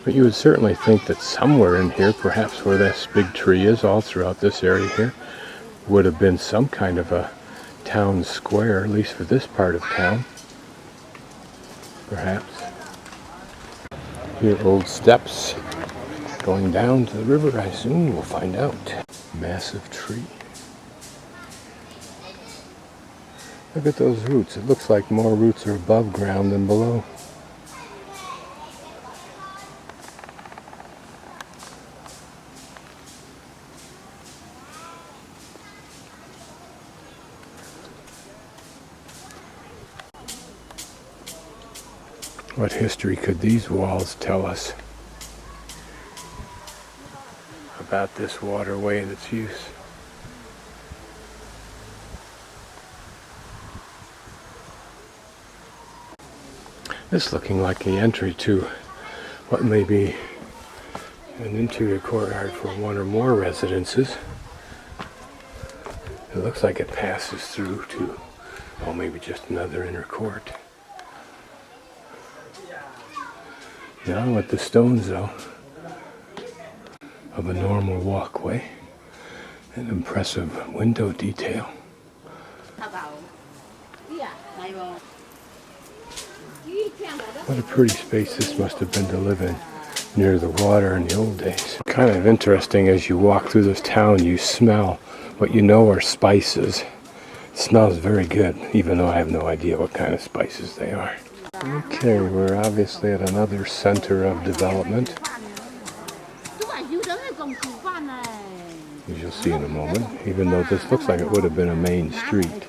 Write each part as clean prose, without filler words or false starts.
But you would certainly think that somewhere in here, perhaps where this big tree is, all throughout this area here, would have been some kind of a town square, at least for this part of town. Perhaps. Here, old steps going down to the river. I assume we'll find out. Massive tree. Look at those roots. It looks like more roots are above ground than below. What history could these walls tell us about this waterway and its use? This looking like the entry to what may be an interior courtyard for one or more residences. It looks like it passes through to, oh, maybe just another inner court. Now with the stones, though, of a normal walkway, an impressive window detail. What a pretty space this must have been to live in near the water in the old days. Kind of interesting, as you walk through this town, you smell what you know are spices. It smells very good, even though I have no idea what kind of spices they are. Okay, we're obviously at another center of development, as you'll see in a moment, even though this looks like it would have been a main street.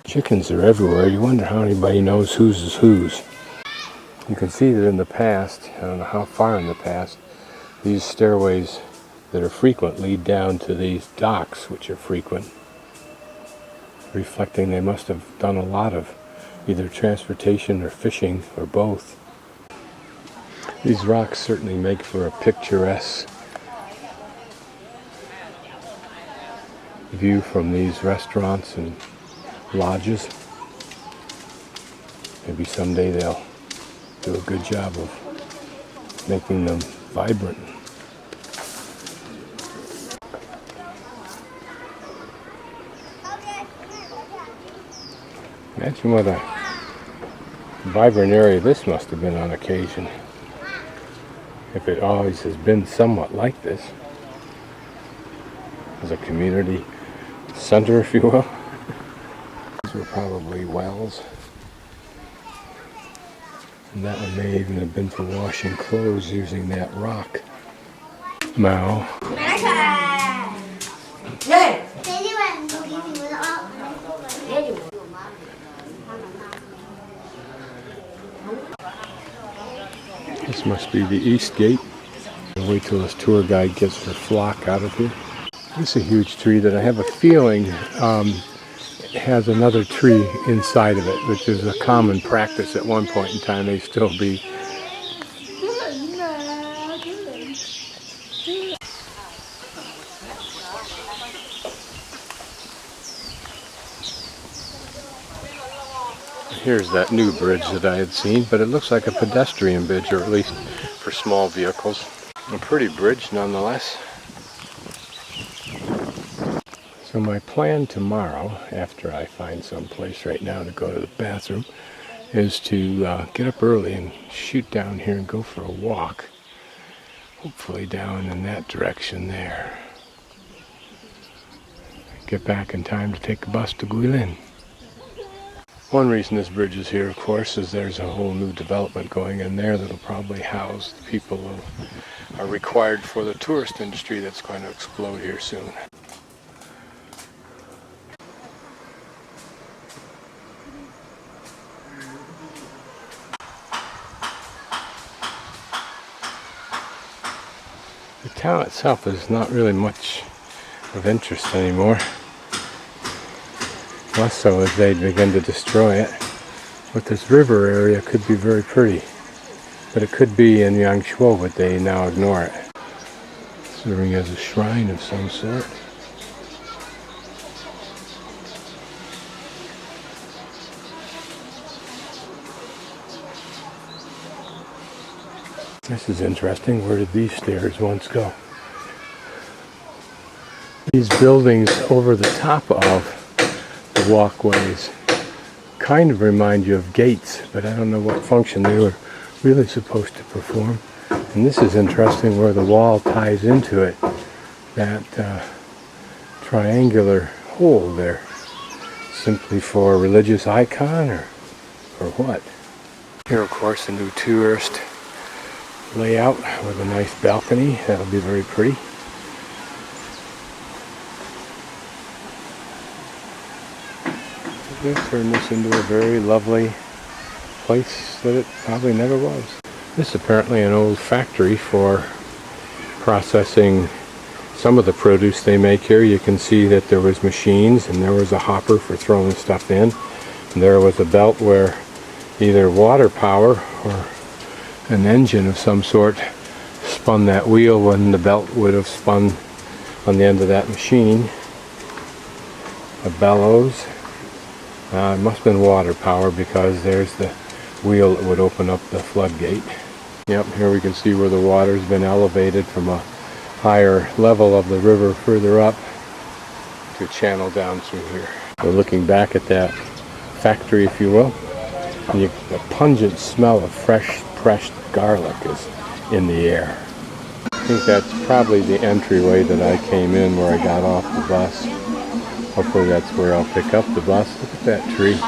Chickens are everywhere. You wonder how anybody knows whose is whose. You can see that in the past, I don't know how far in the past, these stairways that are frequent lead down to these docks, which are frequent, reflecting they must have done a lot of either transportation or fishing or both. These rocks certainly make for a picturesque view from these restaurants and lodges. Maybe someday they'll do a good job of making them vibrant. Imagine what a vibrant area this must have been on occasion, if it always has been somewhat like this, as a community center, if you will. These were probably wells, and that one may even have been for washing clothes using that rock. Mao. This must be the east gate. I'll wait till this tour guide gets her flock out of here. This is a huge tree that I have a feeling has another tree inside of it, which is a common practice at one point in time. They still be. Here's that new bridge that I had seen, but it looks like a pedestrian bridge, or at least for small vehicles. A pretty bridge nonetheless. So my plan tomorrow, after I find some place right now to go to the bathroom, is to get up early and shoot down here and go for a walk. Hopefully down in that direction there. Get back in time to take a bus to Guilin. One reason this bridge is here, of course, is there's a whole new development going in there that'll probably house the people who are required for the tourist industry that's going to explode here soon. The town itself is not really much of interest anymore. Less so as they begin to destroy it. But this river area could be very pretty. But it could be in Yangshou, but they now ignore it. Serving as a shrine of some sort. This is interesting. Where did these stairs once go? These buildings over the top of the walkways kind of remind you of gates, but I don't know what function they were really supposed to perform. And this is interesting where the wall ties into it. That triangular hole there. Simply for a religious icon or what? Here, of course, a new tourist layout with a nice balcony. That'll be very pretty. They've turned this into a very lovely place that it probably never was. This is apparently an old factory for processing some of the produce they make here. You can see that there was machines and there was a hopper for throwing stuff in. And there was a belt where either water power or an engine of some sort spun that wheel when the belt would have spun on the end of that machine. A bellows. It must have been water power because there's the wheel that would open up the floodgate. Yep, here we can see where the water's been elevated from a higher level of the river further up to channel down through here. We're looking back at that factory, if you will, and the pungent smell of fresh pressed garlic is in the air. I think that's probably the entryway that I came in where I got off the bus. Hopefully that's where I'll pick up the bus. Look at that tree.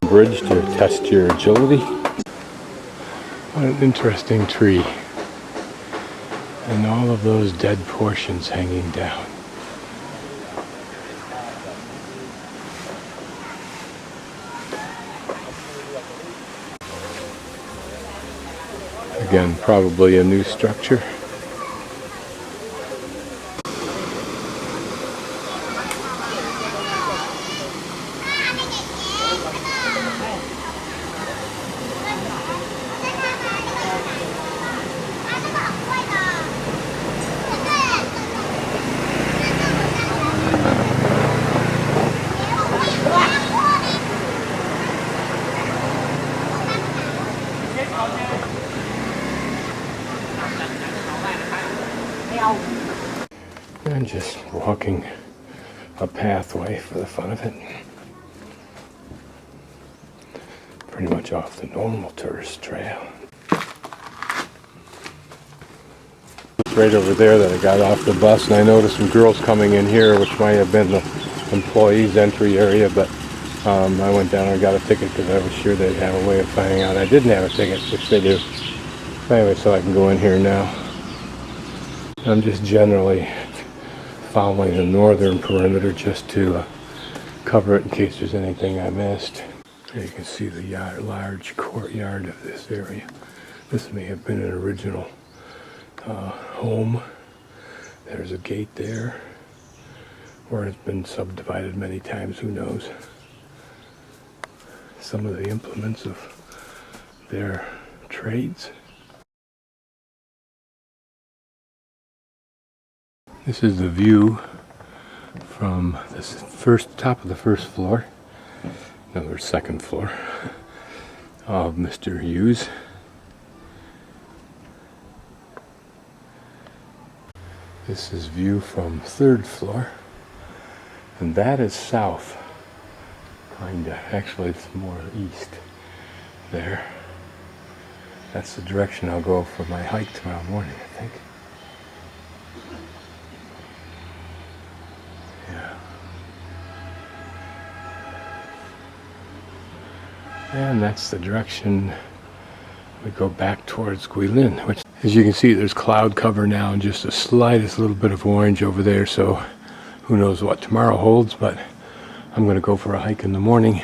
Bridge to test your agility. What an interesting tree. And all of those dead portions hanging down. Again, probably a new structure. And just walking a pathway for the fun of it. Pretty much off the normal tourist trail. Right over there that I got off the bus, and I noticed some girls coming in here, which might have been the employees' entry area, but I went down and got a ticket because I was sure they'd have a way of finding out I didn't have a ticket, which they do. Anyway, so I can go in here now. I'm just generally following the northern perimeter just to cover it in case there's anything I missed. Here you can see the large courtyard of this area. This may have been an original home. There's a gate there, or it's been subdivided many times, who knows. Some of the implements of their trades. This is the view from the top of the first floor, in other words, second floor, of Mr. Hughes. This is view from third floor, and that is south, kinda. Actually, it's more east there. That's the direction I'll go for my hike tomorrow morning, I think. And that's the direction we go back towards Guilin, As you can see, there's cloud cover now and just the slightest little bit of orange over there, so who knows what tomorrow holds, but I'm going to go for a hike in the morning.